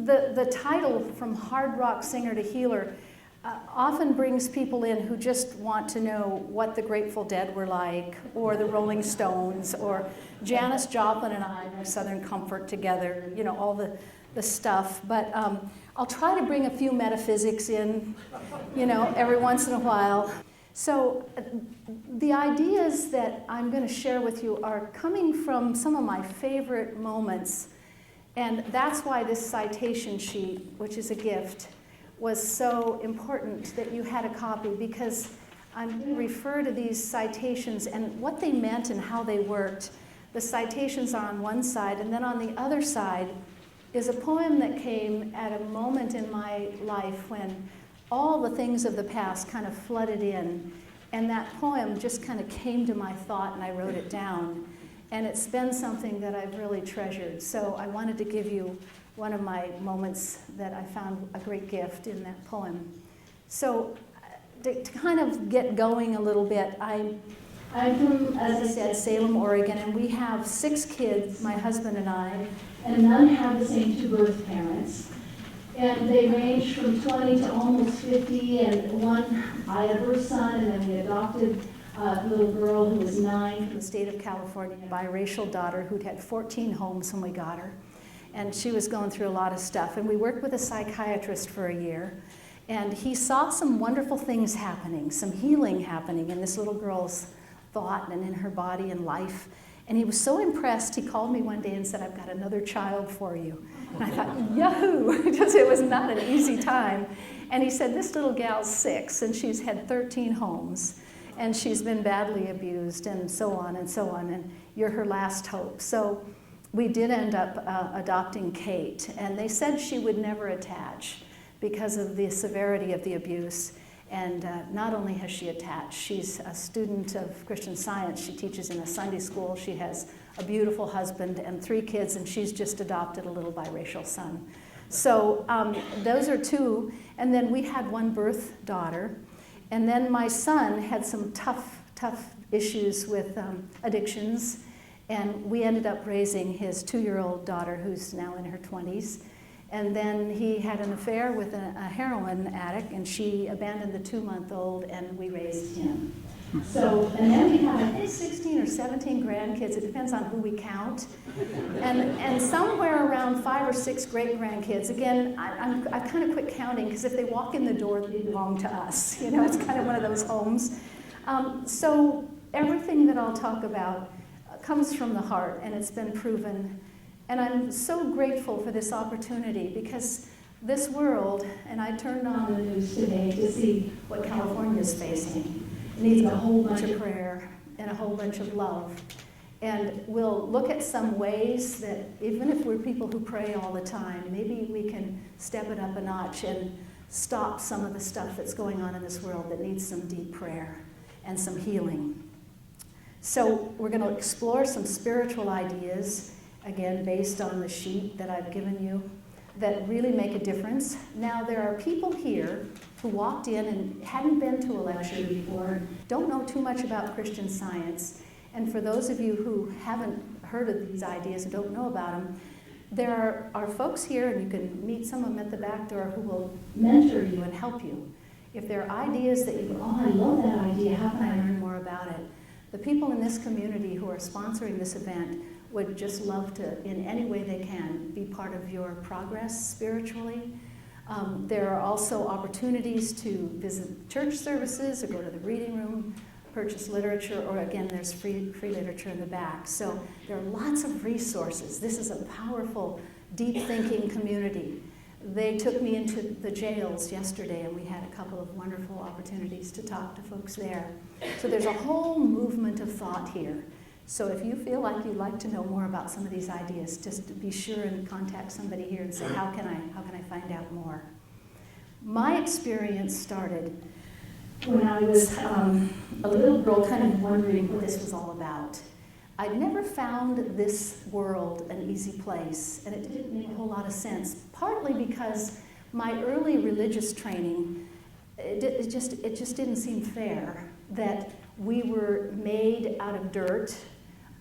the title From Hard Rock Singer to Healer often brings people in who just want to know what the Grateful Dead were like, or the Rolling Stones, or Janis Joplin and I were Southern Comfort together, you know, all the stuff. But I'll try to bring a few metaphysics in, you know, every once in a while. So the ideas that I'm going to share with you are coming from some of my favorite moments. And that's why this citation sheet, which is a gift, was so important that you had a copy, because I'm going to refer to these citations and what they meant and how they worked. The citations are on one side, and then on the other side is a poem that came at a moment in my life when all the things of the past kind of flooded in. And that poem just kind of came to my thought, and I wrote it down. And it's been something that I've really treasured. So I wanted to give you one of my moments that I found a great gift in that poem. So to kind of get going a little bit, I'm from, as I said, Salem, Oregon, and we have 6 kids, my husband and I, and none have the same 2 birth parents. And they range from 20 to almost 50, and I had her son, and then we adopted a little girl who was 9 from the state of California, a biracial daughter who'd had 14 homes when we got her. And she was going through a lot of stuff. And we worked with a psychiatrist for a year. And he saw some wonderful things happening, some healing happening in this little girl's thought and in her body and life. And he was so impressed, he called me one day and said, "I've got another child for you." And I thought, yahoo! Because it was not an easy time. And he said, "This little gal's 6, and she's had 13 homes. And she's been badly abused, and so on, and you're her last hope." So we did end up adopting Kate, and they said she would never attach because of the severity of the abuse. And not only has she attached, she's a student of Christian Science. She teaches in a Sunday school. She has a beautiful husband and 3 kids, and she's just adopted a little biracial son. So those are 2, and then we had 1 birth daughter. And then my son had some tough issues with addictions, and we ended up raising his 2-year-old daughter, who's now in her 20s. And then he had an affair with a heroin addict, and she abandoned the 2-month-old, and we raised him. So, and then we have, I think, 16 or 17 grandkids. It depends on who we count. And somewhere around 5 or 6 great-grandkids. Again, I kind of quit counting, because if they walk in the door, they belong to us. You know, it's kind of one of those homes. So everything that I'll talk about comes from the heart, and it's been proven. And I'm so grateful for this opportunity, because this world, and I turned on the news today to see what California is facing, needs a whole bunch of prayer and a whole bunch of love. And we'll look at some ways that even if we're people who pray all the time, maybe we can step it up a notch and stop some of the stuff that's going on in this world that needs some deep prayer and some healing. So we're going to explore some spiritual ideas, again, based on the sheet that I've given you, that really make a difference. Now, there are people here who walked in and hadn't been to a lecture before, don't know too much about Christian Science. And for those of you who haven't heard of these ideas and don't know about them, there are folks here, and you can meet some of them at the back door, who will mentor you and help you. If there are ideas that you go, "Oh, I love that idea, how can I learn more about it?" The people in this community who are sponsoring this event would just love to, in any way they can, be part of your progress spiritually. There are also opportunities to visit church services or go to the reading room, purchase literature, or again, there's free literature in the back. So there are lots of resources. This is a powerful, deep thinking community. They took me into the jails yesterday, and we had a couple of wonderful opportunities to talk to folks there. So there's a whole movement of thought here. So if you feel like you'd like to know more about some of these ideas, just be sure and contact somebody here and say, how can I find out more? My experience started when I was a little girl, kind of wondering what this was all about. I'd never found this world an easy place, and it didn't make a whole lot of sense, partly because my early religious training, it just didn't seem fair that we were made out of dirt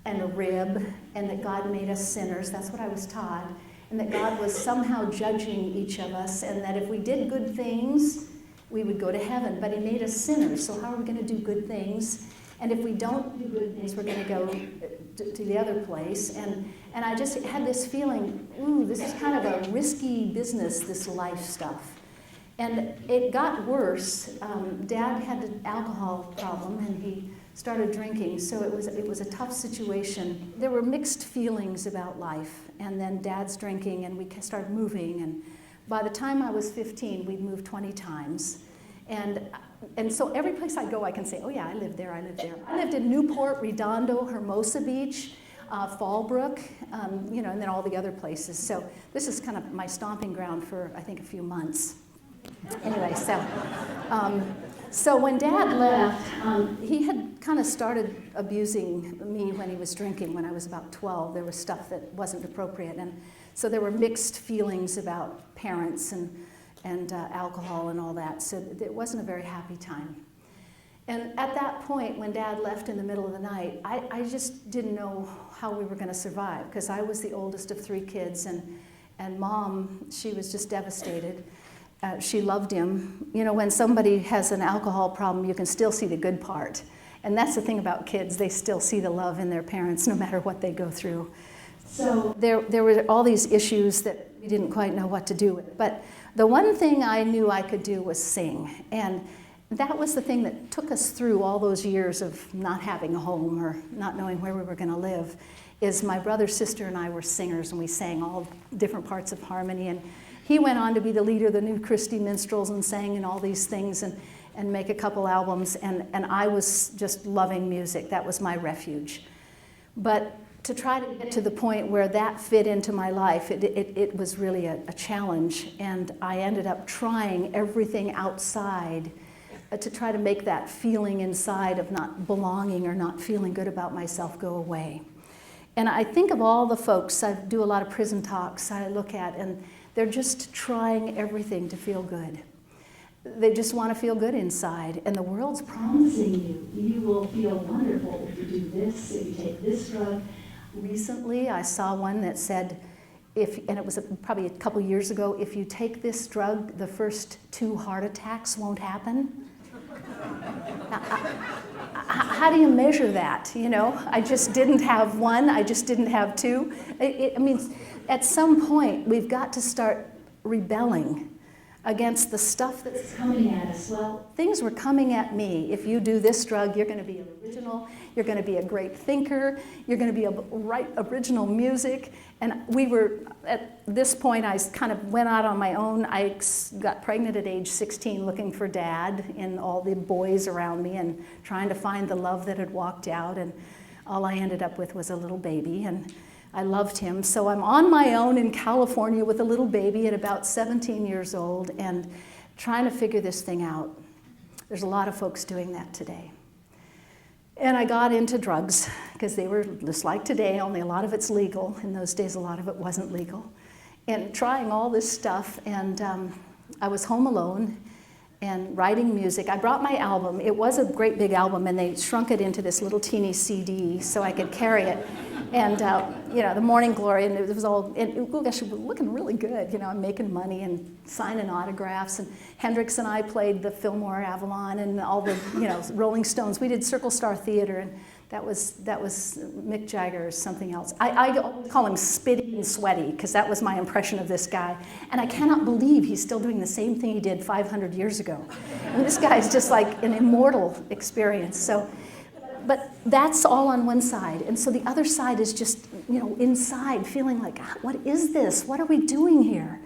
and a rib, and that God made us sinners. That's what I was taught. and that God was somehow judging each of us, and that if we did good things, we would go to heaven. But he made us sinners, so how are we going to do good things? And if we don't do good things, we're going to go to the other place. And I just had this feeling, ooh, this is kind of a risky business, this life stuff. And it got worse. Dad had an alcohol problem, and he started drinking, so it was a tough situation. There were mixed feelings about life, and then Dad's drinking, and we started moving, and by the time I was 15, we'd moved 20 times. And so every place I go, I can say, oh yeah, I lived there, I lived there. I lived in Newport, Redondo, Hermosa Beach, Fallbrook, and then all the other places. So this is kind of my stomping ground for, I think, a few months. Anyway, so when Dad left, he had kind of started abusing me when he was drinking when I was about 12. There was stuff that wasn't appropriate, and so there were mixed feelings about parents and alcohol and all that, so it wasn't a very happy time. And at that point, when Dad left in the middle of the night, I just didn't know how we were going to survive, because I was the oldest of 3 kids, and Mom, she was just devastated. She loved him. You know, when somebody has an alcohol problem, you can still see the good part. And that's the thing about kids, they still see the love in their parents no matter what they go through. So there were all these issues that we didn't quite know what to do with. But the one thing I knew I could do was sing. And that was the thing that took us through all those years of not having a home or not knowing where we were going to live, is my brother, sister, and I were singers, and we sang all different parts of harmony. And he went on to be the leader of the New Christy Minstrels and sang in all these things and make a couple albums. And I was just loving music. That was my refuge. But to try to get to the point where that fit into my life, it was really a challenge. And I ended up trying everything outside to try to make that feeling inside of not belonging or not feeling good about myself go away. And I think of all the folks, I do a lot of prison talks I look at, and they're just trying everything to feel good. They just want to feel good inside, and the world's promising you will feel wonderful if you do this, if you take this drug. Recently, I saw one that said, and it was probably a couple years ago, if you take this drug, the first 2 heart attacks won't happen. Now, how do you measure that? You know, I just didn't have 1, I just didn't have 2. I mean, at some point, we've got to start rebelling against the stuff that's coming at us. Well, things were coming at me. If you do this drug, you're going to be original, you're going to be a great thinker, you're going to write original music. And we were, at this point, I kind of went out on my own. I got pregnant at age 16 looking for Dad and all the boys around me and trying to find the love that had walked out. And all I ended up with was a little baby. And I loved him. So I'm on my own in California with a little baby at about 17 years old and trying to figure this thing out. There's a lot of folks doing that today. And I got into drugs because they were just like today, only a lot of it's legal. In those days, a lot of it wasn't legal. And trying all this stuff, and I was home alone and writing music. I brought my album. It was a great big album, and they shrunk it into this little teeny CD so I could carry it. And, the Morning Glory, and it was all, and gosh, it was looking really good. You know, I'm making money and signing autographs. And Hendrix and I played the Fillmore Avalon and all the, Rolling Stones. We did Circle Star Theater, and that was Mick Jagger or something else. I call him Spitty and Sweaty, because that was my impression of this guy. And I cannot believe he's still doing the same thing he did 500 years ago. And this guy is just like an immortal experience. So. But that's all on one side. And so the other side is just, inside feeling like, what is this? What are we doing here?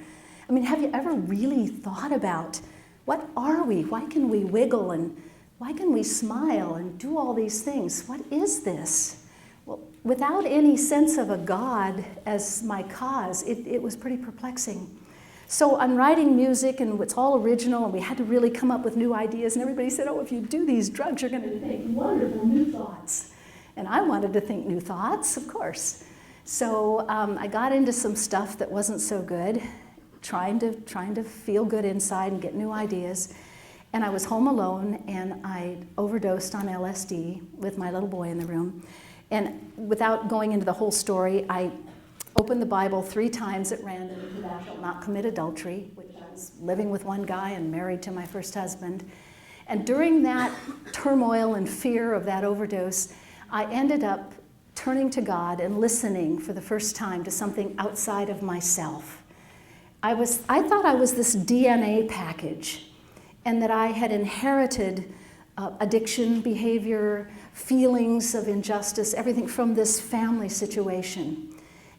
I mean, have you ever really thought about what are we? Why can we wiggle and why can we smile and do all these things? What is this? Well, without any sense of a God as my cause, it was pretty perplexing. So I'm writing music, and it's all original, and we had to really come up with new ideas, and everybody said, oh, if you do these drugs, you're going to think wonderful new thoughts. And I wanted to think new thoughts, of course. So I got into some stuff that wasn't so good, trying to feel good inside and get new ideas. And I was home alone, and I overdosed on LSD with my little boy in the room. And without going into the whole story, I opened the Bible 3 times at random, thou shalt not commit adultery, which I was living with one guy and married to my first husband. And during that turmoil and fear of that overdose, I ended up turning to God and listening for the first time to something outside of myself. I thought I was this DNA package, and that I had inherited addiction, behavior, feelings of injustice, everything from this family situation.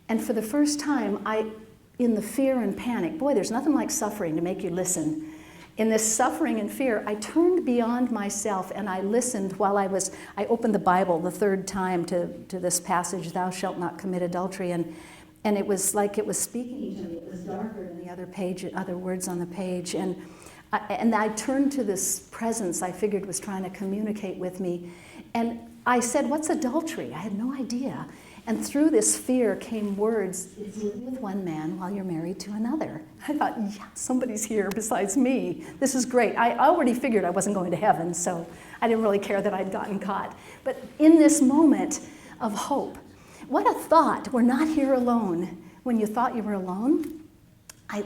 And for the first time, in the fear and panic, boy, there's nothing like suffering to make you listen. In this suffering and fear, I turned beyond myself and I listened while I opened the Bible the 3rd time to this passage, thou shalt not commit adultery, and it was like it was speaking to me. It was darker than the other words on the page, and I turned to this presence I figured was trying to communicate with me, and I said, what's adultery? I had no idea. And through this fear came words, it's living with one man while you're married to another. I thought, yeah, somebody's here besides me. This is great. I already figured I wasn't going to heaven, so I didn't really care that I'd gotten caught. But in this moment of hope, what a thought, we're not here alone. When you thought you were alone, I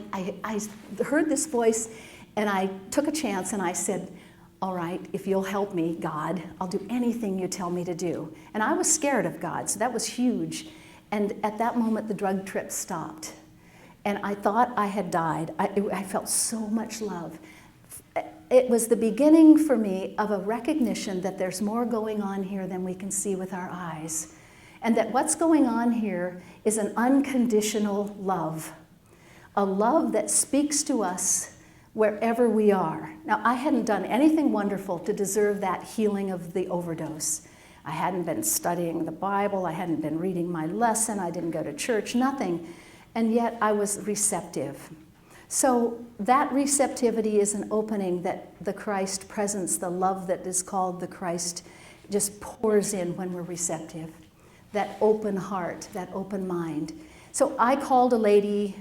heard this voice, and I took a chance and I said, all right, if you'll help me, God, I'll do anything you tell me to do. And I was scared of God, so that was huge. And at that moment, the drug trip stopped. And I thought I had died. I felt so much love. It was the beginning for me of a recognition that there's more going on here than we can see with our eyes. And that what's going on here is an unconditional love. A love that speaks to us wherever we are. Now, I hadn't done anything wonderful to deserve that healing of the overdose. I hadn't been studying the Bible, I hadn't been reading my lesson, I didn't go to church, nothing. And yet I was receptive. So that receptivity is an opening that the Christ presence, the love that is called the Christ, just pours in when we're receptive. That open heart, that open mind. So I called a lady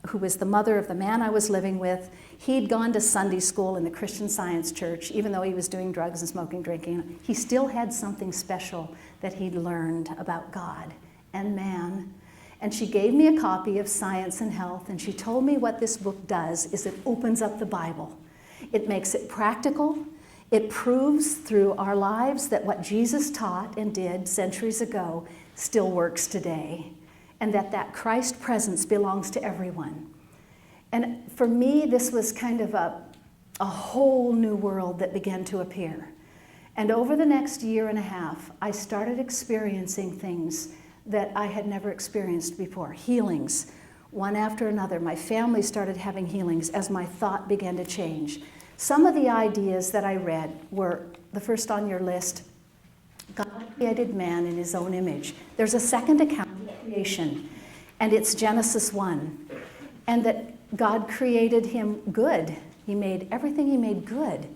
who was the mother of the man I was living with. He'd gone to Sunday school in the Christian Science Church. Even though he was doing drugs and smoking, drinking, he still had something special that he'd learned about God and man. And she gave me a copy of Science and Health, and she told me what this book does is it opens up the Bible. It makes it practical. It proves through our lives that what Jesus taught and did centuries ago still works today, and that Christ presence belongs to everyone. And for me, this was kind of a whole new world that began to appear. And over the next year and a half, I started experiencing things that I had never experienced before. Healings, one after another. My family started having healings as my thought began to change. Some of the ideas that I read were, the first on your list, God created man in his own image. There's a second account of creation, and it's Genesis 1. And that God created him good. He made everything he made good.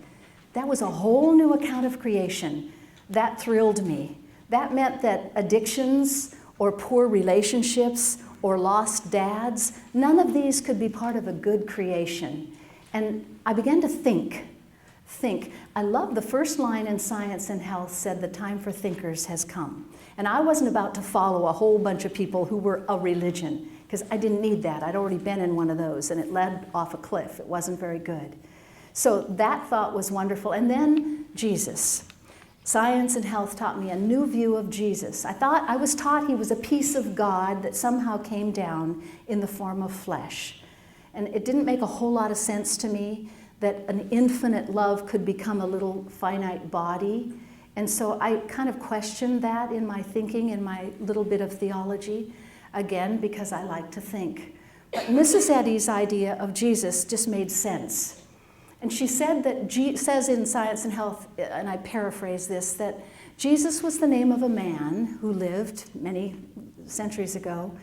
That was a whole new account of creation. That thrilled me. That meant that addictions or poor relationships or lost dads, none of these could be part of a good creation. And I began to think. I love the first line in Science and Health said, the time for thinkers has come. And I wasn't about to follow a whole bunch of people who were a religion, because I didn't need that. I'd already been in one of those, and it led off a cliff. It wasn't very good. So that thought was wonderful. And then Jesus. Science and Health taught me a new view of Jesus. I was taught he was a piece of God that somehow came down in the form of flesh. And it didn't make a whole lot of sense to me that an infinite love could become a little finite body. And so I kind of questioned that in my thinking, in my little bit of theology, again, because I like to think. But Mrs. Eddy's idea of Jesus just made sense. And she said that, says in Science and Health, and I paraphrase this, that Jesus was the name of a man who lived many centuries ago,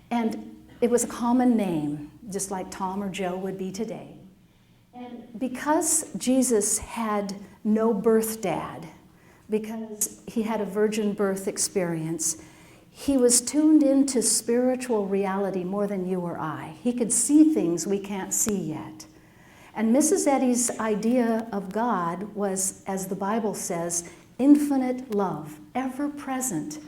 and it was a common name, just like Tom or Joe would be today. And because Jesus had no birth dad, because he had a virgin birth experience, he was tuned into spiritual reality more than you or I. He could see things we can't see yet. And Mrs. Eddy's idea of God was, as the Bible says, infinite love, ever present,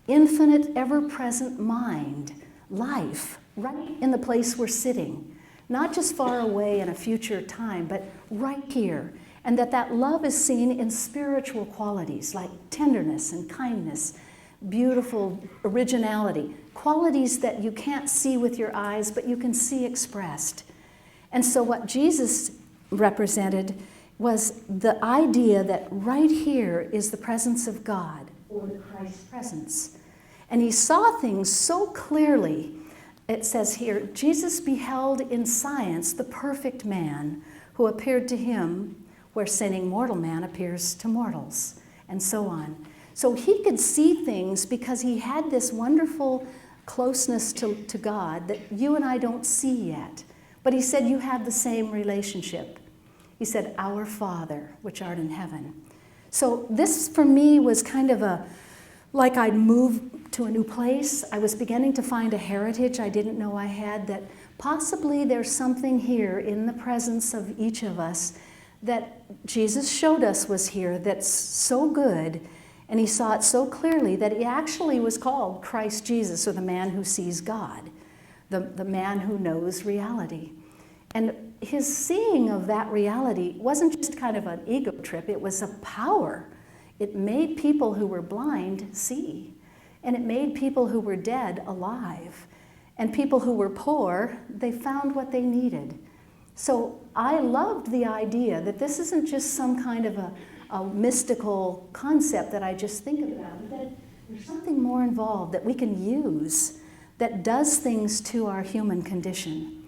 infinite, ever present mind, life right in the place we're sitting, not just far away in a future time, but right here. And that love is seen in spiritual qualities like tenderness and kindness, beautiful originality, qualities that you can't see with your eyes, but you can see expressed. And so what Jesus represented was the idea that right here is the presence of God, or the Christ presence. And he saw things so clearly. It says here, Jesus beheld in science the perfect man who appeared to him where sinning mortal man appears to mortals, and so on. So he could see things because he had this wonderful closeness to God that you and I don't see yet. But he said, you have the same relationship. He said, our Father, which art in heaven. So this for me was kind of like I'd moved to a new place. I was beginning to find a heritage I didn't know I had, that possibly there's something here in the presence of each of us that Jesus showed us was here that's so good, and he saw it so clearly that he actually was called Christ Jesus, or the man who sees God, the man who knows reality. And his seeing of that reality wasn't just kind of an ego trip, it was a power. It made people who were blind see, and it made people who were dead alive, and people who were poor, they found what they needed. So I loved the idea that this isn't just some kind of a mystical concept that I just think about, but that there's something more involved that we can use that does things to our human condition.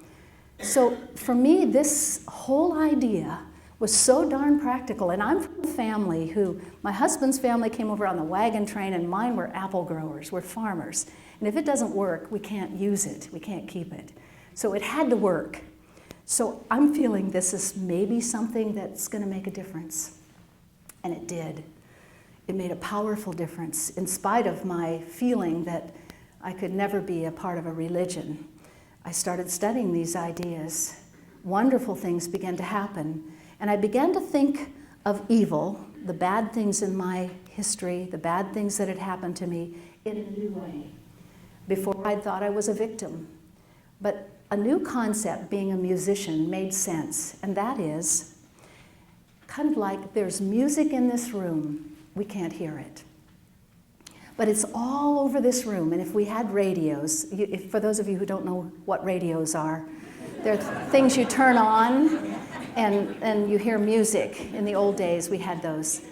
So for me, this whole idea was so darn practical. And I'm from a family who, my husband's family came over on the wagon train, and mine were apple growers, we're farmers. And if it doesn't work, we can't use it, we can't keep it. So it had to work. So I'm feeling this is maybe something that's going to make a difference. And it did. It made a powerful difference in spite of my feeling that I could never be a part of a religion. I started studying these ideas. Wonderful things began to happen. And I began to think of evil, the bad things in my history, the bad things that had happened to me, in a new way. Before I thought I was a victim. But a new concept, being a musician, made sense, and that is kind of like there's music in this room, we can't hear it. But it's all over this room, and if we had radios, for those of you who don't know what radios are, they're things you turn on and you hear music. In the old days, we had those.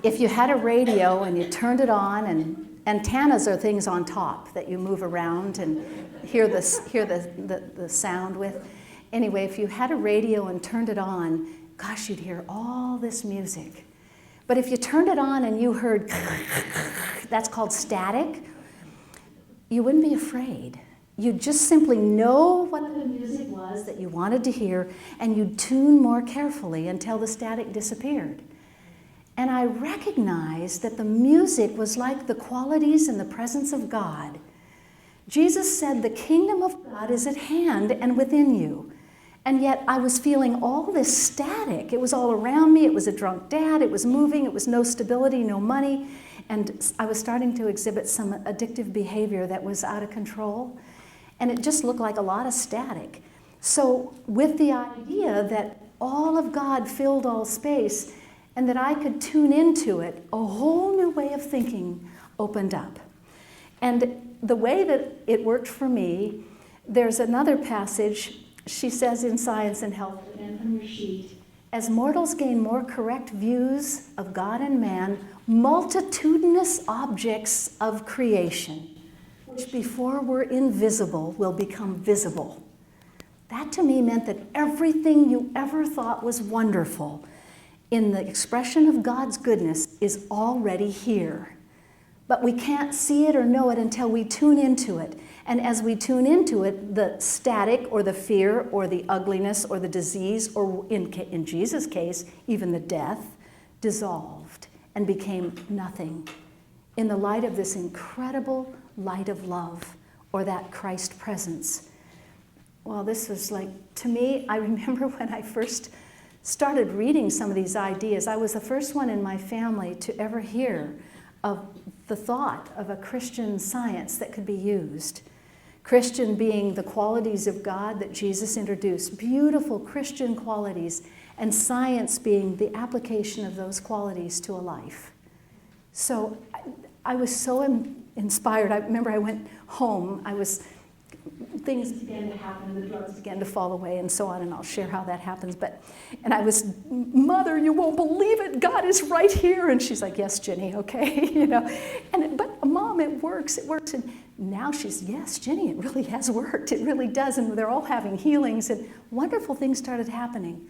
If you had a radio and you turned it on, and antennas are things on top that you move around and hear the sound with. Anyway, if you had a radio and turned it on, gosh, you'd hear all this music. But if you turned it on and you heard, that's called static, you wouldn't be afraid. You'd just simply know what the music was that you wanted to hear, and you'd tune more carefully until the static disappeared. And I recognized that the music was like the qualities and the presence of God. Jesus said, the kingdom of God is at hand and within you. And yet I was feeling all this static. It was all around me. It was a drunk dad. It was moving. It was no stability, no money. And I was starting to exhibit some addictive behavior that was out of control. And it just looked like a lot of static. So with the idea that all of God filled all space, and that I could tune into it, a whole new way of thinking opened up. And the way that it worked for me, there's another passage, she says in Science and Health, and on your sheet, as mortals gain more correct views of God and man, multitudinous objects of creation, which before were invisible, will become visible. That to me meant that everything you ever thought was wonderful in the expression of God's goodness is already here. But we can't see it or know it until we tune into it. And as we tune into it, the static or the fear or the ugliness or the disease, or in Jesus' case, even the death, dissolved and became nothing in the light of this incredible light of love, or that Christ presence. Well, this was like, to me, I remember when I first started reading some of these ideas, I was the first one in my family to ever hear of the thought of a Christian science that could be used. Christian being the qualities of God that Jesus introduced, beautiful Christian qualities, and science being the application of those qualities to a life. So I was so inspired. I remember I went home, things began to happen, the drugs began to fall away and so on, and I'll share how that happens. And I was, Mother, you won't believe it, God is right here. And she's like, yes, Ginny, okay, But Mom, it works. And now she's, yes, Ginny, it really has worked. It really does. And they're all having healings and wonderful things started happening.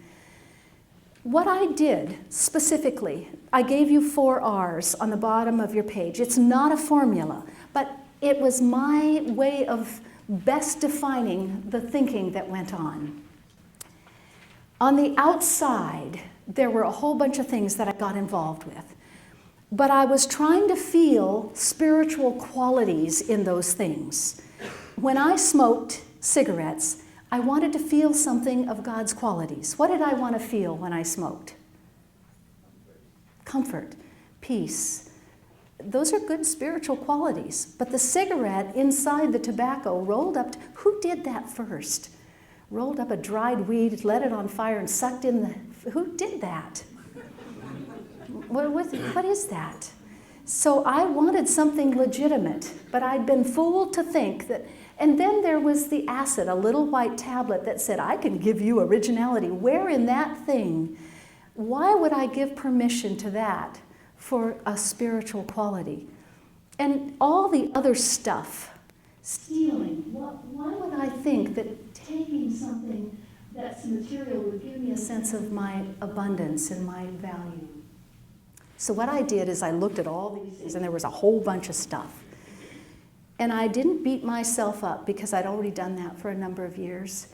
What I did specifically, I gave you 4 R's on the bottom of your page. It's not a formula, but it was my way of best defining the thinking that went on. On the outside, there were a whole bunch of things that I got involved with, but I was trying to feel spiritual qualities in those things. When I smoked cigarettes, I wanted to feel something of God's qualities. What did I want to feel when I smoked? Comfort, peace. Those are good spiritual qualities. But the cigarette inside the tobacco rolled up, who did that first? Rolled up a dried weed, let it on fire, and sucked in who did that? What is that? So I wanted something legitimate, but I'd been fooled to think that. And then there was the acid, a little white tablet that said, I can give you originality. Where in that thing? Why would I give permission to that for a spiritual quality? And all the other stuff, stealing, why would I think that taking something that's material would give me a sense of my abundance and my value? So what I did is I looked at all these things, and there was a whole bunch of stuff. And I didn't beat myself up because I'd already done that for a number of years.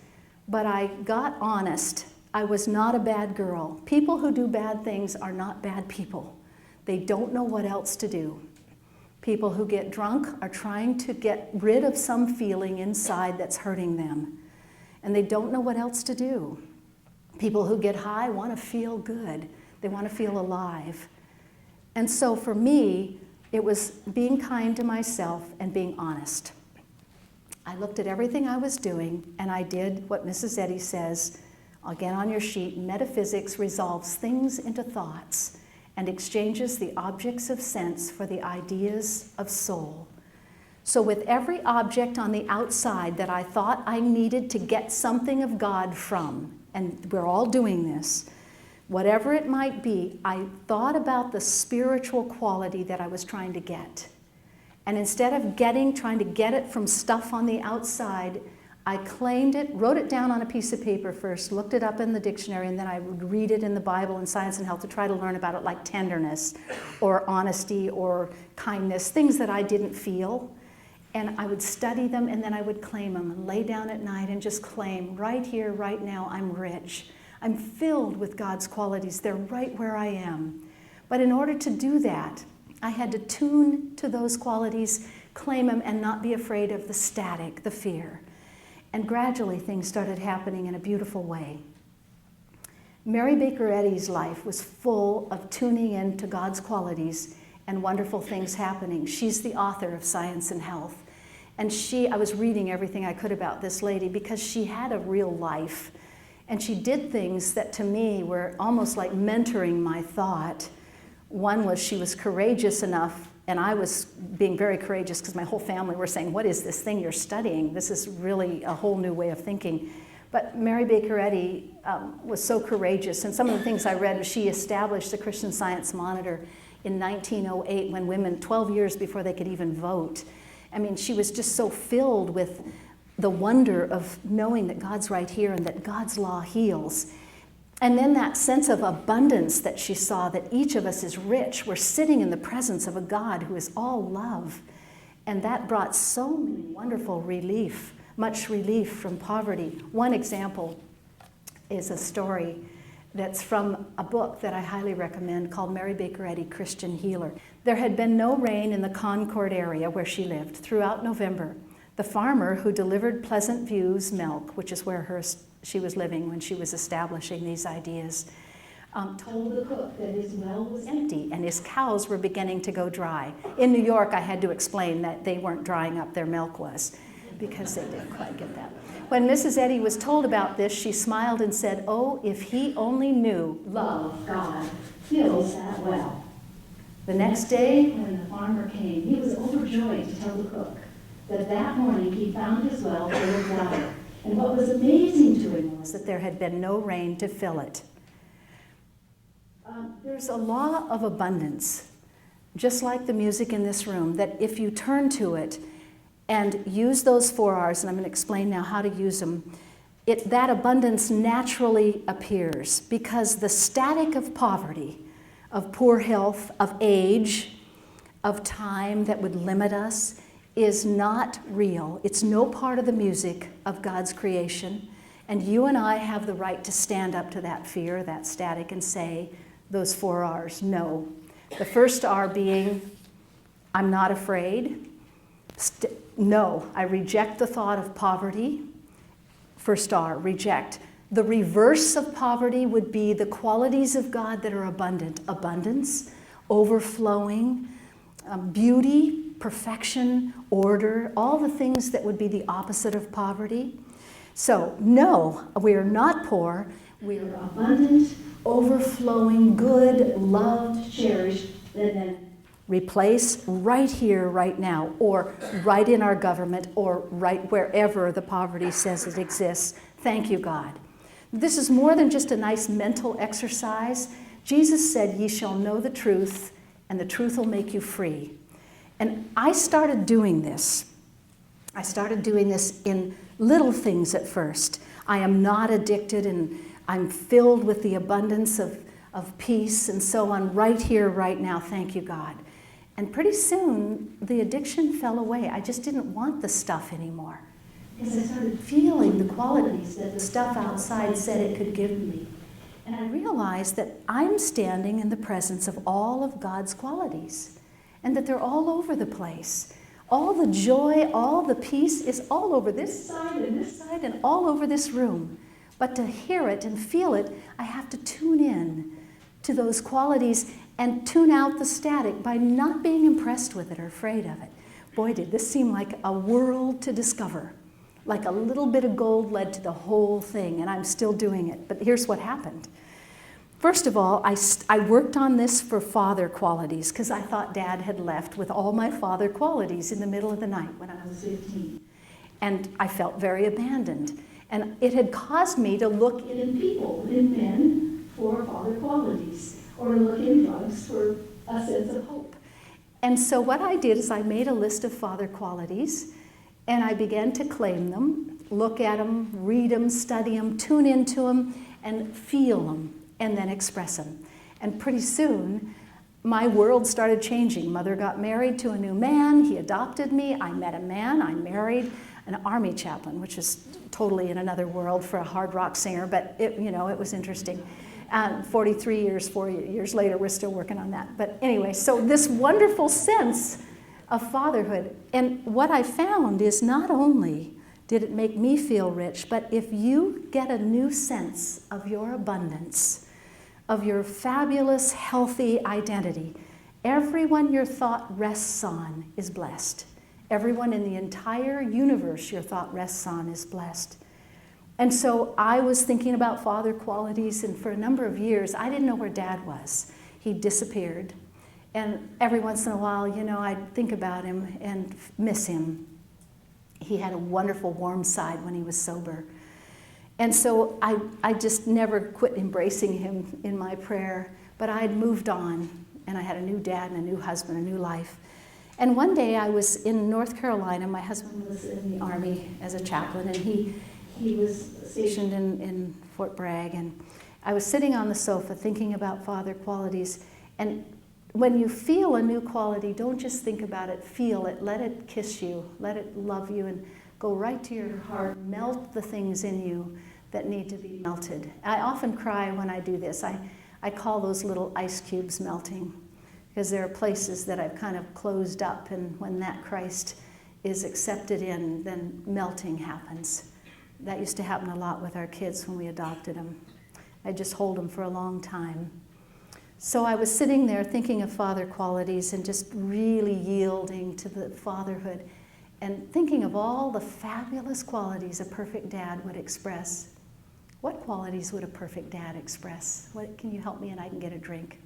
But I got honest. I was not a bad girl. People who do bad things are not bad people. They don't know what else to do. People who get drunk are trying to get rid of some feeling inside that's hurting them. And they don't know what else to do. People who get high want to feel good. They want to feel alive. And so for me, it was being kind to myself and being honest. I looked at everything I was doing, and I did what Mrs. Eddy says, again on your sheet, metaphysics resolves things into thoughts and exchanges the objects of sense for the ideas of soul. So with every object on the outside that I thought I needed to get something of God from, and we're all doing this, whatever it might be, I thought about the spiritual quality that I was trying to get. And instead of trying to get it from stuff on the outside, I claimed it, wrote it down on a piece of paper first, looked it up in the dictionary, and then I would read it in the Bible and Science and Health to try to learn about it, like tenderness or honesty or kindness, things that I didn't feel. And I would study them, and then I would claim them and lay down at night and just claim, right here, right now, I'm rich. I'm filled with God's qualities. They're right where I am. But in order to do that, I had to tune to those qualities, claim them, and not be afraid of the static, the fear. And gradually things started happening in a beautiful way. Mary Baker Eddy's life was full of tuning in to God's qualities and wonderful things happening. She's the author of Science and Health. And I was reading everything I could about this lady because she had a real life. And she did things that to me were almost like mentoring my thought. One was she was courageous enough, and I was being very courageous because my whole family were saying, what is this thing you're studying? This is really a whole new way of thinking. But Mary Baker Eddy was so courageous, and some of the things I read was she established the Christian Science Monitor in 1908 when women, 12 years before they could even vote. I mean, she was just so filled with the wonder of knowing that God's right here and that God's law heals. And then that sense of abundance that she saw, that each of us is rich. We're sitting in the presence of a God who is all love. And that brought so many wonderful relief, much relief from poverty. One example is a story that's from a book that I highly recommend called Mary Baker Eddy, Christian Healer. There had been no rain in the Concord area where she lived throughout November. The farmer who delivered Pleasant View's milk, which is where she was living when she was establishing these ideas, told the cook that his well was empty and his cows were beginning to go dry. In New York, I had to explain that they weren't drying up, their milk was, because they didn't quite get that. When Mrs. Eddy was told about this, she smiled and said, "Oh, if he only knew love, God, fills that well." The next day, when the farmer came, he was overjoyed to tell the cook that that morning he found his well full of water. And what was amazing to him was that there had been no rain to fill it. There's a law of abundance, just like the music in this room, that if you turn to it and use those 4 R's, and I'm going to explain now how to use them, that abundance naturally appears, because the static of poverty, of poor health, of age, of time that would limit us, is not real. It's no part of the music of God's creation. And you and I have the right to stand up to that fear, that static, and say those 4 R's. No. The first R being, I'm not afraid. No, I reject the thought of poverty. First R, reject. The reverse of poverty would be the qualities of God that are abundant. Abundance, overflowing, beauty, perfection, order, all the things that would be the opposite of poverty. So, no, we are not poor. We are abundant, overflowing, good, loved, cherished, and then replace right here, right now, or right in our government, or right wherever the poverty says it exists. Thank you, God. This is more than just a nice mental exercise. Jesus said, "Ye shall know the truth, and the truth will make you free." And I started doing this. I started doing this in little things at first. I am not addicted, and I'm filled with the abundance of peace and so on right here, right now. Thank you, God. And pretty soon, the addiction fell away. I just didn't want the stuff anymore, because I started feeling the qualities that the stuff outside said it could give me. And I realized that I'm standing in the presence of all of God's qualities, and that they're all over the place. All the joy, all the peace is all over this side and all over this room. But to hear it and feel it, I have to tune in to those qualities and tune out the static by not being impressed with it or afraid of it. Boy, did this seem like a world to discover. Like a little bit of gold led to the whole thing, and I'm still doing it. But here's what happened. First of all, I worked on this for father qualities, because I thought Dad had left with all my father qualities in the middle of the night when I was 15. And I felt very abandoned. And it had caused me to look in people, in men, for father qualities, or look in drugs for a sense of hope. And so what I did is I made a list of father qualities, and I began to claim them, look at them, read them, study them, tune into them, and feel them, and then express them. And pretty soon, my world started changing. Mother got married to a new man. He adopted me. I met a man. I married an army chaplain, which is totally in another world for a hard rock singer, but it was interesting. 4 years later, we're still working on that. But anyway, so this wonderful sense of fatherhood. And what I found is not only did it make me feel rich, but if you get a new sense of your abundance, of your fabulous, healthy identity, everyone your thought rests on is blessed. Everyone in the entire universe your thought rests on is blessed. And so I was thinking about father qualities, and for a number of years, I didn't know where Dad was. He disappeared. And every once in a while, I'd think about him and miss him. He had a wonderful, warm side when he was sober. And so I just never quit embracing him in my prayer, but I had moved on, and I had a new dad and a new husband, a new life. And one day I was in North Carolina. My husband was in the Army as a chaplain, and he was stationed in Fort Bragg. And I was sitting on the sofa thinking about father qualities. And when you feel a new quality, don't just think about it, feel it, let it kiss you, let it love you, and go right to your heart, melt the things in you that need to be melted. I often cry when I do this. I call those little ice cubes melting, because there are places that I've kind of closed up, and when that Christ is accepted in, then melting happens. That used to happen a lot with our kids when we adopted them. I just hold them for a long time. So I was sitting there thinking of father qualities and just really yielding to the fatherhood and thinking of all the fabulous qualities a perfect dad would express. What qualities would a perfect dad express? Can you help me and I can get a drink?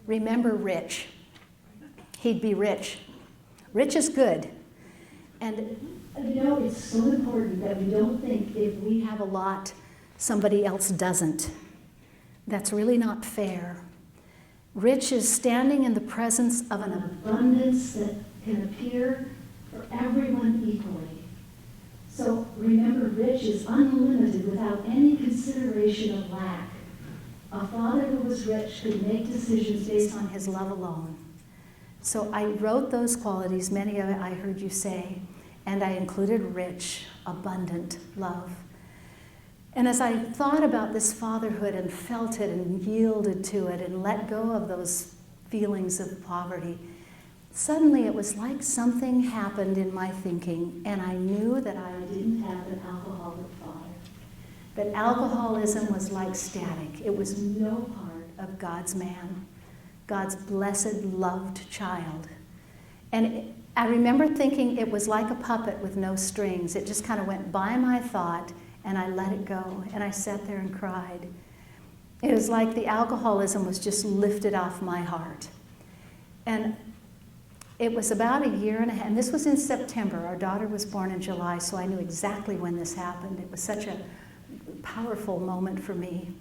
Remember rich. He'd be rich. Rich is good. And it's so important that we don't think if we have a lot, somebody else doesn't. That's really not fair. Rich is standing in the presence of an abundance that can appear for everyone equally. So remember, rich is unlimited without any consideration of lack. A father who was rich could make decisions based on his love alone. So I wrote those qualities, many of it I heard you say, and I included rich, abundant love. And as I thought about this fatherhood and felt it and yielded to it and let go of those feelings of poverty, suddenly it was like something happened in my thinking, and I knew that I didn't have an alcoholic father. That alcoholism was like static. It was no part of God's man, God's blessed, loved child. And I remember thinking it was like a puppet with no strings. It just kind of went by my thought, and I let it go, and I sat there and cried. It was like the alcoholism was just lifted off my heart. And it was about a year and a half, and this was in September. Our daughter was born in July, so I knew exactly when this happened. It was such a powerful moment for me.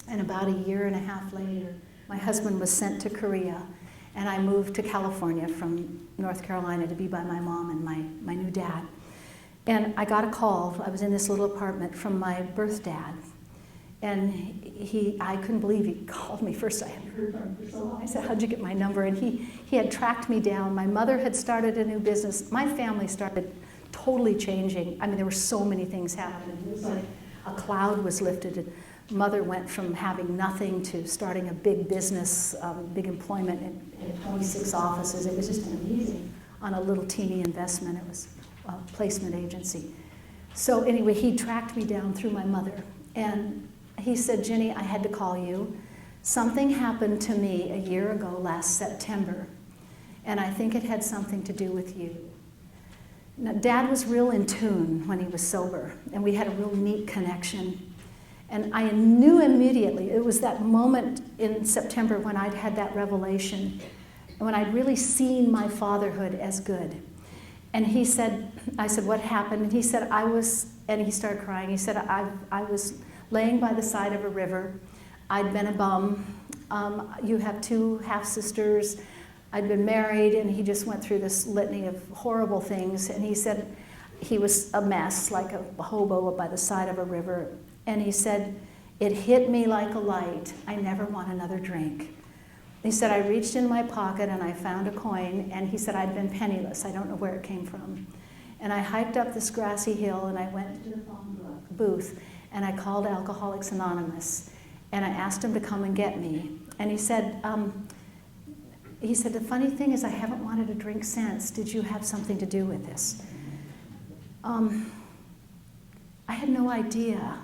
And about a year and a half later, my husband was sent to Korea, and I moved to California from North Carolina to be by my mom and my new dad. And I got a call, I was in this little apartment, from my birth dad. And I couldn't believe he called me. First I hadn't heard from him for so long. I said, how'd you get my number? And he had tracked me down. My mother had started a new business. My family started totally changing. I mean, there were so many things happening. It was like a cloud was lifted. Mother went from having nothing to starting a big business, big employment in 26 offices. It was just amazing on a little teeny investment. It was a placement agency. So anyway, he tracked me down through my mother. And he said, Ginny, I had to call you. Something happened to me a year ago last September, and I think it had something to do with you. Now, Dad was real in tune when he was sober, and we had a real neat connection. And I knew immediately, it was that moment in September when I'd had that revelation, and when I'd really seen my fatherhood as good. And he said, I said, what happened? And he said, and he started crying. He said, I was laying by the side of a river. I'd been a bum. You have 2 half-sisters. I'd been married, and he just went through this litany of horrible things. And he said he was a mess, like a hobo by the side of a river. And he said, it hit me like a light. I never want another drink. He said, I reached in my pocket and I found a coin, and he said, I'd been penniless. I don't know where it came from. And I hiked up this grassy hill, and I went to the phone booth, and I called Alcoholics Anonymous, and I asked him to come and get me. And he said, the funny thing is I haven't wanted a drink since. Did you have something to do with this? I had no idea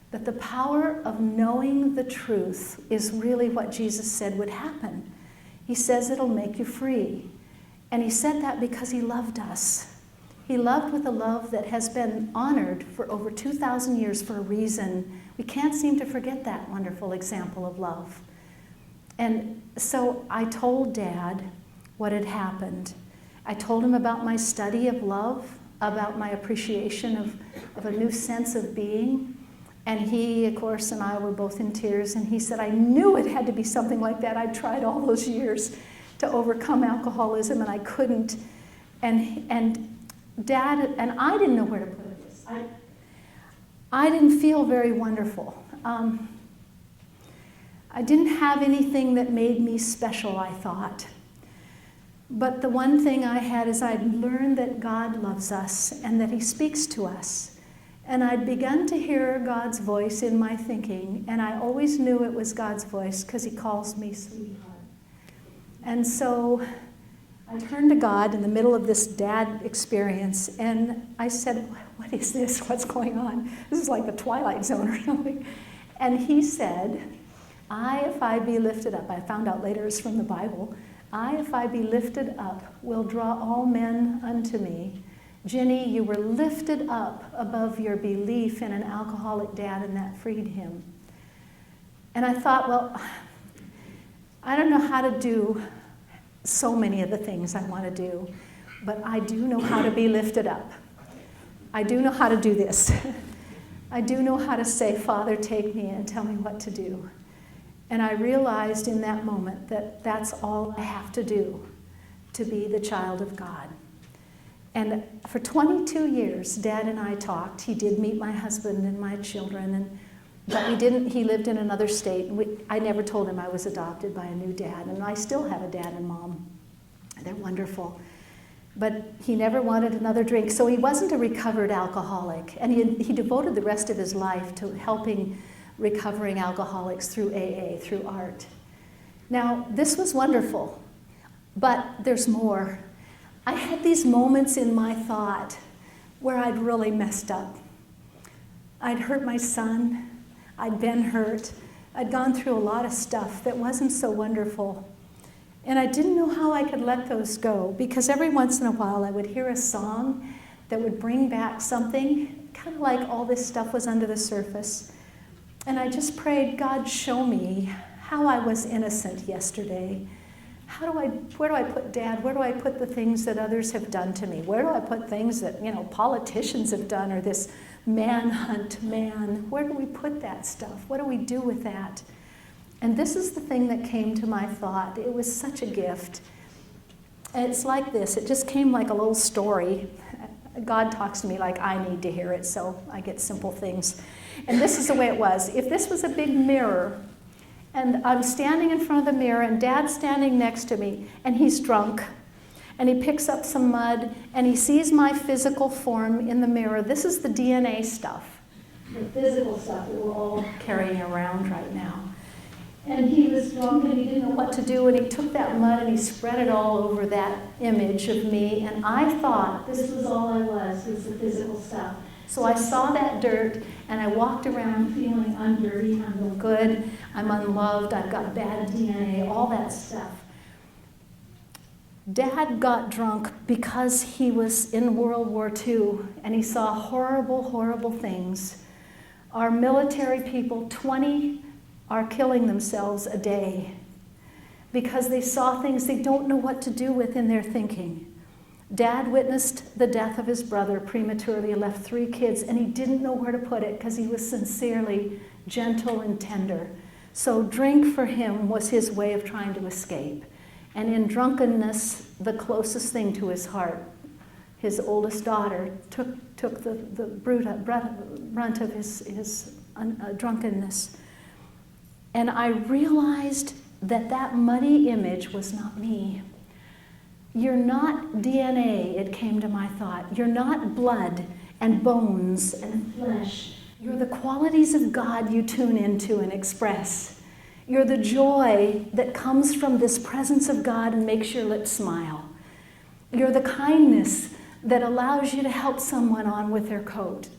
that the power of knowing the truth is really what Jesus said would happen. He says it'll make you free. And he said that because he loved us. He loved with a love that has been honored for over 2,000 years for a reason. We can't seem to forget that wonderful example of love. And so I told Dad what had happened. I told him about my study of love, about my appreciation of a new sense of being. And he, of course, and I were both in tears, and he said, I knew it had to be something like that. I'd tried all those years to overcome alcoholism, and I couldn't. And Dad, and I didn't know where to put this. I didn't feel very wonderful. I didn't have anything that made me special, I thought. But the one thing I had is I'd learned that God loves us and that he speaks to us. And I'd begun to hear God's voice in my thinking, and I always knew it was God's voice because he calls me sweetheart. And so I turned to God in the middle of this dad experience, and I said, what is this? What's going on? This is like the Twilight Zone or something. And he said, if I be lifted up, I found out later it's from the Bible, if I be lifted up, will draw all men unto me. Ginny, you were lifted up above your belief in an alcoholic dad, and that freed him. And I thought, well, I don't know how to do so many of the things I want to do, but I do know how to be lifted up. I do know how to do this. I do know how to say, Father, take me and tell me what to do. And I realized in that moment that that's all I have to do to be the child of God. And for 22 years, Dad and I talked. He did meet my husband and my children, but we didn't. He lived in another state. I never told him I was adopted by a new dad, and I still have a dad and mom. They're wonderful. But he never wanted another drink, so he wasn't a recovered alcoholic. And he devoted the rest of his life to helping recovering alcoholics through AA, through art. Now, this was wonderful, but there's more. I had these moments in my thought where I'd really messed up. I'd hurt my son. I'd been hurt. I'd gone through a lot of stuff that wasn't so wonderful. And I didn't know how I could let those go, because every once in a while I would hear a song that would bring back something, kind of like all this stuff was under the surface. And I just prayed, God, show me how I was innocent yesterday. Where do I put Dad? Where do I put the things that others have done to me? Where do I put things that, politicians have done, or this manhunt man? Where do we put that stuff? What do we do with that? And this is the thing that came to my thought. It was such a gift. And it's like this. It just came like a little story. God talks to me like I need to hear it, so I get simple things. And this is the way it was. If this was a big mirror, and I'm standing in front of the mirror, and Dad's standing next to me, and he's drunk, and he picks up some mud, and he sees my physical form in the mirror. This is the DNA stuff, the physical stuff that we're all carrying around right now. And he was drunk, and he didn't know what to do, and he took that mud and he spread it all over that image of me, and I thought this was all I was the physical stuff. So I saw that dirt, and I walked around feeling I'm dirty, I'm no good, I'm unloved, I've got bad DNA, all that stuff. Dad got drunk because he was in World War II, and he saw horrible, horrible things. Our military people, 20 are killing themselves a day because they saw things they don't know what to do with in their thinking. Dad witnessed the death of his brother prematurely and left 3 kids, and he didn't know where to put it because he was sincerely gentle and tender. So drink for him was his way of trying to escape. And in drunkenness, the closest thing to his heart, his oldest daughter took the brunt of his drunkenness. And I realized that muddy image was not me. You're not DNA, it came to my thought. You're not blood and bones and flesh. You're the qualities of God you tune into and express. You're the joy that comes from this presence of God and makes your lips smile. You're the kindness that allows you to help someone on with their coat.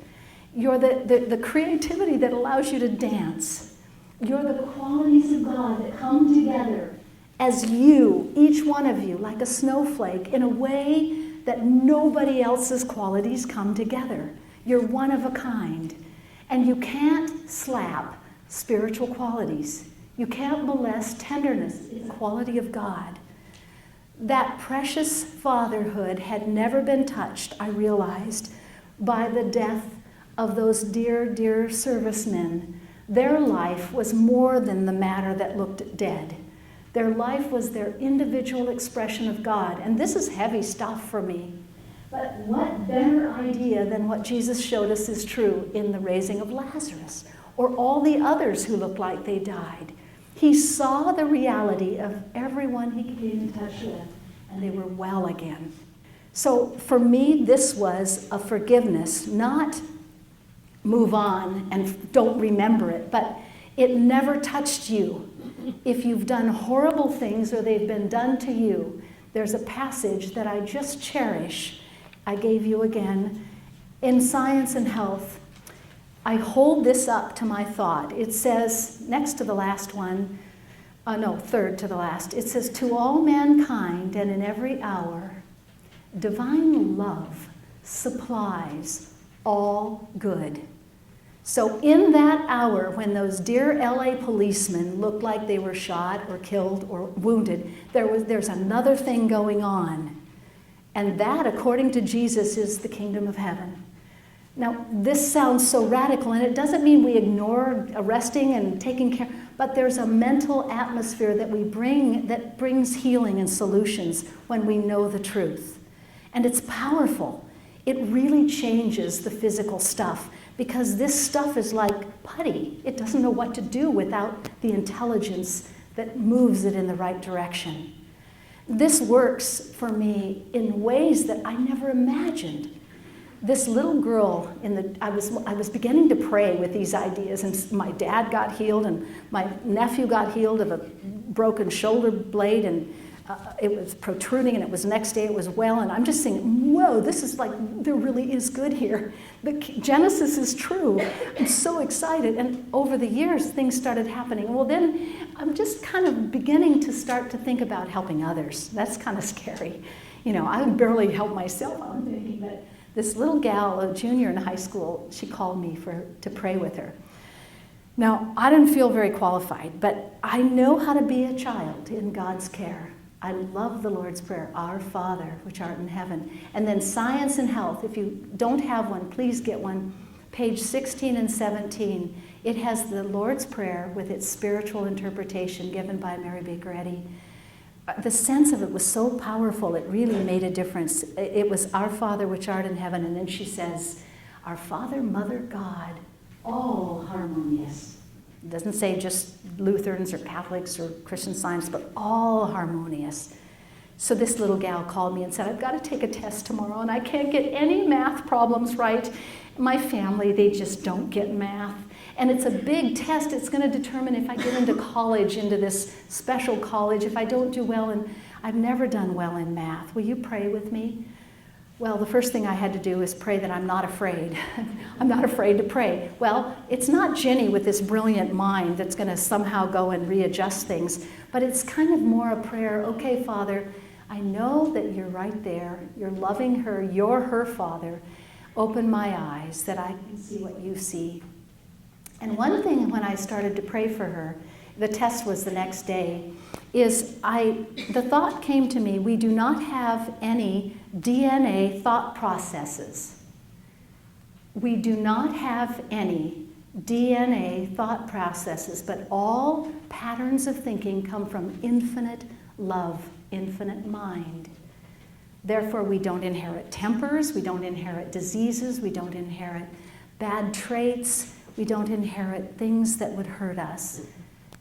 You're the creativity that allows you to dance. You're the qualities of God that come together as you, each one of you, like a snowflake, in a way that nobody else's qualities come together. You're one of a kind. And you can't slap spiritual qualities. You can't molest tenderness. It's a quality of God. That precious fatherhood had never been touched, I realized, by the death of those dear, dear servicemen. Their life was more than the matter that looked dead. Their life was their individual expression of God. And this is heavy stuff for me. But what better idea than what Jesus showed us is true in the raising of Lazarus, or all the others who looked like they died. He saw the reality of everyone he came in touch with, and they were well again. So for me, this was a forgiveness, not move on and don't remember it, but it never touched you. If you've done horrible things or they've been done to you, there's a passage that I just cherish. I gave you again. In Science and Health, I hold this up to my thought. It says, next to the last one, third to the last, it says, to all mankind and in every hour, divine love supplies all good. So in that hour, when those dear LA policemen looked like they were shot or killed or wounded, there's another thing going on. And that, according to Jesus, is the kingdom of heaven. Now, this sounds so radical, and it doesn't mean we ignore arresting and taking care, but there's a mental atmosphere that we bring that brings healing and solutions when we know the truth. And it's powerful. It really changes the physical stuff, because this stuff is like putty. It doesn't know what to do without the intelligence that moves it in the right direction. This works for me in ways that I never imagined. This little girl, I was beginning to pray with these ideas, and my dad got healed, and my nephew got healed of a broken shoulder blade, and it was protruding, and it was next day it was well, and I'm just thinking, whoa, this is like, there really is good here. The Genesis is true. I'm so excited, and over the years, things started happening. Well, then I'm just kind of beginning to start to think about helping others. That's kind of scary. You know, I barely help myself. I'm thinking that this little gal, a junior in high school, she called me to pray with her. Now, I didn't feel very qualified, but I know how to be a child in God's care. I love the Lord's Prayer, Our Father, which art in heaven. And then Science and Health. If you don't have one, please get one. Page 16 and 17. It has the Lord's Prayer with its spiritual interpretation given by Mary Baker Eddy. The sense of it was so powerful, it really made a difference. It was Our Father, which art in heaven. And then she says, Our Father, Mother, God, all harmonious. It doesn't say just Lutherans or Catholics or Christian Science, but all harmonious. So this little gal called me and said, I've got to take a test tomorrow, and I can't get any math problems right. My family, they just don't get math. And it's a big test. It's going to determine if I get into college, into this special college, if I don't do well. And I've never done well in math. Will you pray with me? Well, the first thing I had to do is pray that I'm not afraid. I'm not afraid to pray. Well, it's not Ginny with this brilliant mind that's going to somehow go and readjust things, but it's kind of more a prayer. Okay, Father, I know that you're right there. You're loving her. You're her Father. Open my eyes that I can see what you see. And one thing when I started to pray for her, the test was the next day, is the thought came to me, we do not have any DNA thought processes. We do not have any DNA thought processes, but all patterns of thinking come from infinite love, infinite mind. Therefore, we don't inherit tempers, we don't inherit diseases, we don't inherit bad traits, we don't inherit things that would hurt us.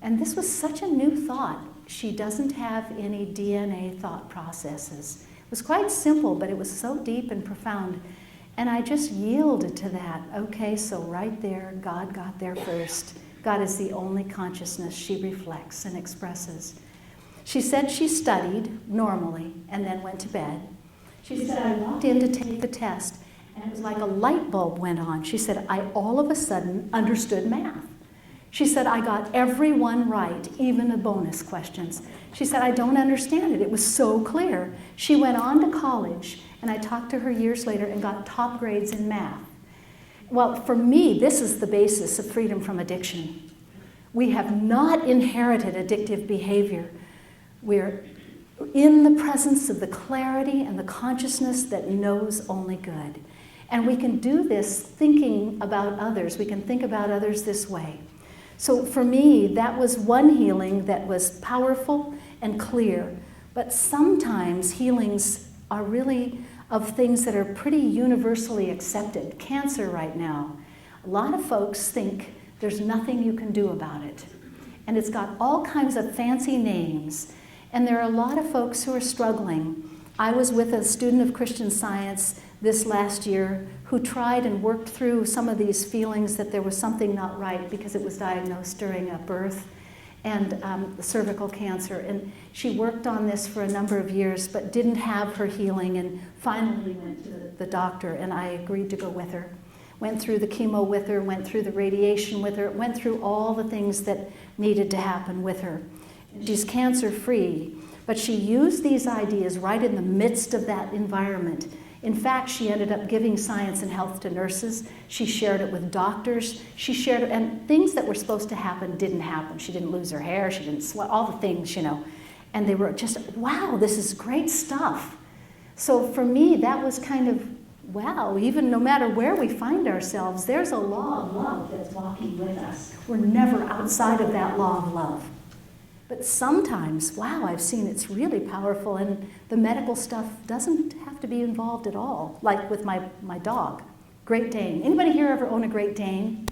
And this was such a new thought. She doesn't have any DNA thought processes. It was quite simple, but it was so deep and profound. And I just yielded to that. Okay, so right there, God got there first. God is the only consciousness she reflects and expresses. She said she studied normally and then went to bed. She said, I walked in to take the test, and it was like a light bulb went on. She said, I all of a sudden understood math. She said, I got every one right, even the bonus questions. She said, I don't understand it. It was so clear. She went on to college, and I talked to her years later and got top grades in math. Well, for me, this is the basis of freedom from addiction. We have not inherited addictive behavior. We're in the presence of the clarity and the consciousness that knows only good. And we can do this thinking about others. We can think about others this way. So for me, that was one healing that was powerful and clear. But sometimes healings are really of things that are pretty universally accepted. Cancer right now. A lot of folks think there's nothing you can do about it. And it's got all kinds of fancy names. And there are a lot of folks who are struggling. I was with a student of Christian Science this last year who tried and worked through some of these feelings that there was something not right because it was diagnosed during a birth. and cervical cancer. And she worked on this for a number of years, but didn't have her healing, and finally went to the doctor, and I agreed to go with her. Went through the chemo with her, went through the radiation with her, went through all the things that needed to happen with her. She's cancer-free, but she used these ideas right in the midst of that environment. In fact, she ended up giving science and health to nurses. She shared it with doctors. She shared it, and things that were supposed to happen didn't happen. She didn't lose her hair, she didn't sweat, all the things, you know. And they were just, wow, this is great stuff. So for me, that was kind of, wow, even no matter where we find ourselves, there's a law of love that's walking with us. We're never outside of that law of love. But sometimes, wow, I've seen it's really powerful, and the medical stuff doesn't have to be involved at all, like with my dog, Great Dane. Anybody here ever own a Great Dane?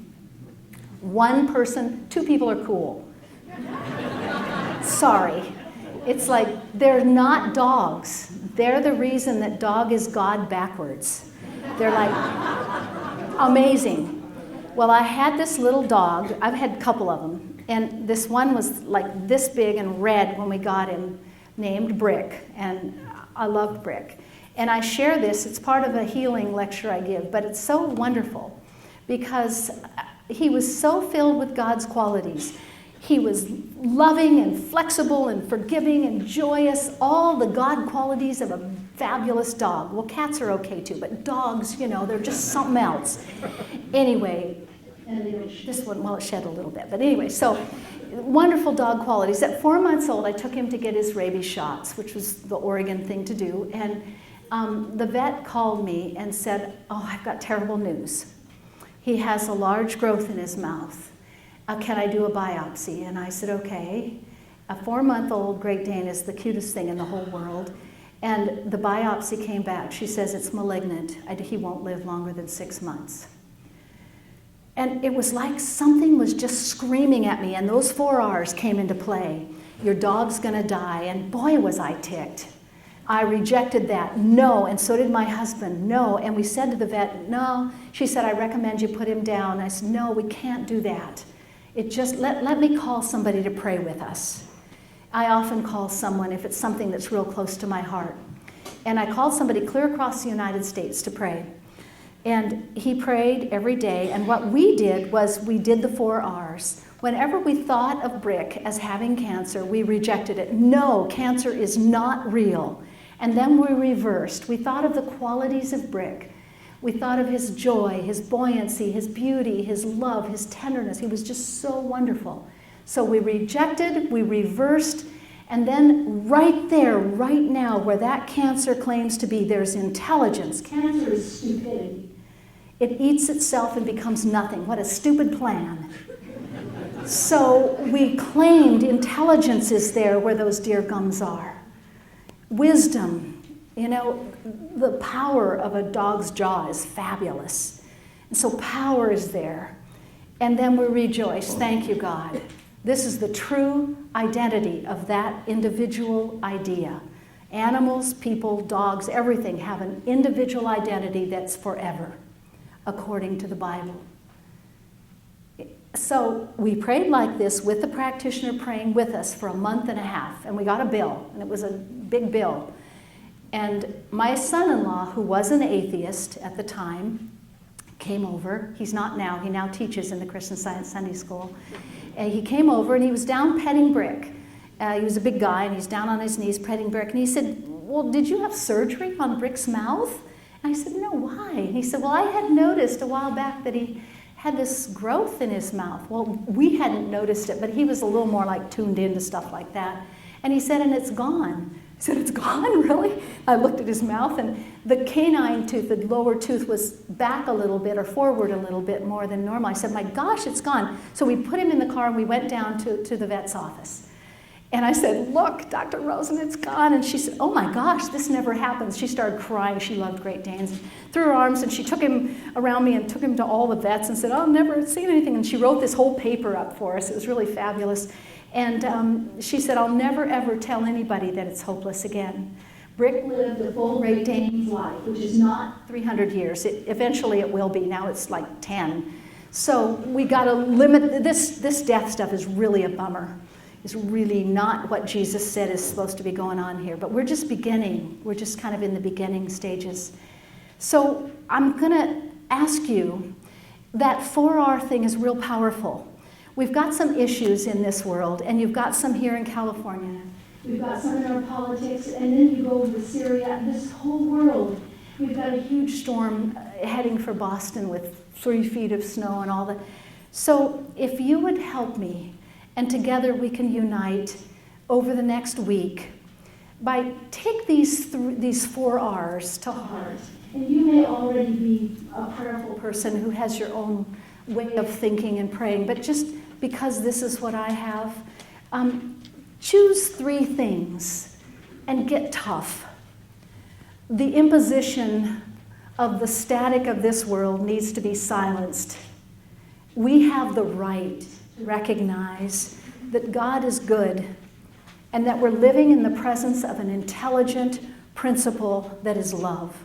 One person, two people are cool. Sorry. It's like, they're not dogs. They're the reason that dog is God backwards. They're like amazing. Well, I had this little dog. I've had a couple of them. And this one was like this big and red when we got him, named Brick. And I loved Brick. And I share this. It's part of a healing lecture I give. But it's so wonderful because he was so filled with God's qualities. He was loving and flexible and forgiving and joyous, all the God qualities of a fabulous dog. Well, cats are okay too, but dogs, you know, they're just something else. Anyway, and this one, well, it shed a little bit, but anyway, so wonderful dog qualities. At 4 months old, I took him to get his rabies shots, which was the Oregon thing to do, and the vet called me and said, oh, I've got terrible news. He has a large growth in his mouth. Can I do a biopsy? And I said, okay. A 4-month-old Great Dane is the cutest thing in the whole world. And the biopsy came back. She says it's malignant. He won't live longer than 6 months. And it was like something was just screaming at me, and those 4 R's came into play. Your dog's gonna die, and boy, was I ticked. I rejected that, no, and so did my husband, no. And we said to the vet, no. She said, I recommend you put him down. I said, no, we can't do that. It just, let me call somebody to pray with us. I often call someone if it's something that's real close to my heart. And I called somebody clear across the United States to pray. And he prayed every day, and what we did was we did the 4 R's. Whenever we thought of Brick as having cancer, we rejected it. No, cancer is not real. And then we reversed. We thought of the qualities of Brick. We thought of his joy, his buoyancy, his beauty, his love, his tenderness. He was just so wonderful. So we rejected, we reversed, and then right there, right now, where that cancer claims to be, there's intelligence. Cancer is stupidity. It eats itself and becomes nothing. What a stupid plan. So we claimed intelligence is there where those dear gums are. Wisdom. You know, the power of a dog's jaw is fabulous. And so power is there. And then we rejoice. Thank you, God. This is the true identity of that individual idea. Animals, people, dogs, everything have an individual identity that's forever, according to the Bible. So we prayed like this with the practitioner praying with us for a month and a half. And we got a bill, and it was a big bill. And my son-in-law, who was an atheist at the time, came over. He's not now. He now teaches in the Christian Science Sunday School. And he came over, and he was down petting Brick. He was a big guy, and he's down on his knees petting Brick. And he said, well, did you have surgery on Brick's mouth? And I said, no, why? And he said, well, I had noticed a while back that he had this growth in his mouth. Well, we hadn't noticed it, but he was a little more like tuned into stuff like that. And he said, and it's gone. I said, it's gone, really? I looked at his mouth, and the canine tooth, the lower tooth, was back a little bit or forward a little bit more than normal. I said, my gosh, it's gone. So we put him in the car, and we went down to the vet's office. And I said, look, Dr. Rosen, it's gone. And she said, oh my gosh, this never happens. She started crying. She loved Great Danes. And threw her arms, and she took him around me and took him to all the vets and said, oh, I've never seen anything. And she wrote this whole paper up for us. It was really fabulous. And she said, I'll never, ever tell anybody that it's hopeless again. Brick lived a full Great Dane's life, which is not 300 years. Eventually it will be. Now it's like 10. So we got to limit, this death stuff is really a bummer. It's really not what Jesus said is supposed to be going on here. But we're just beginning. We're just kind of in the beginning stages. So I'm going to ask you, that 4R thing is real powerful. We've got some issues in this world, and you've got some here in California. We've got some in our politics, and then you go over to Syria, this whole world. We've got a huge storm heading for Boston with 3 feet of snow and all that. So if you would help me, and together we can unite over the next week by take these 4 R's to heart. And you may already be a prayerful person who has your own way of thinking and praying, but just because this is what I have, choose 3 things and get tough. The imposition of the static of this world needs to be silenced. We have the right to recognize that God is good and that we're living in the presence of an intelligent principle that is love.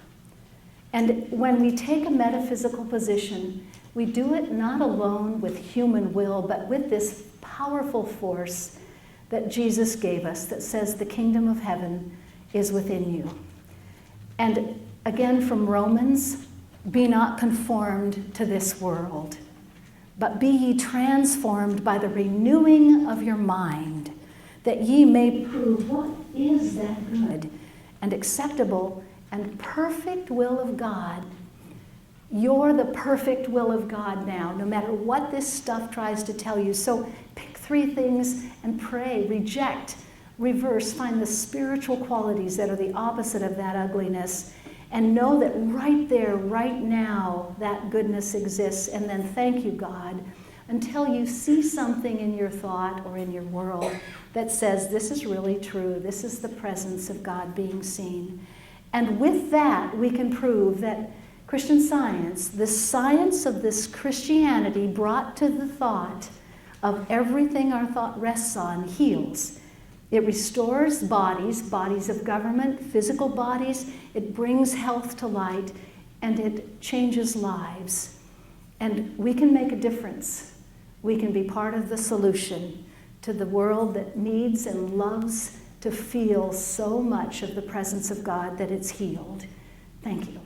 And when we take a metaphysical position, we do it not alone with human will, but with this powerful force that Jesus gave us that says the kingdom of heaven is within you. And again from Romans, be not conformed to this world, but be ye transformed by the renewing of your mind, that ye may prove what is that good and acceptable and perfect will of God. You're the perfect will of God now, no matter what this stuff tries to tell you. So pick 3 things and pray, reject, reverse, find the spiritual qualities that are the opposite of that ugliness, and know that right there, right now, that goodness exists. And then thank you, God, until you see something in your thought or in your world that says, this is really true. This is the presence of God being seen. And with that, we can prove that Christian Science, the science of this Christianity brought to the thought of everything our thought rests on, heals. It restores bodies, bodies of government, physical bodies. It brings health to light, and it changes lives. And we can make a difference. We can be part of the solution to the world that needs and loves to feel so much of the presence of God that it's healed. Thank you.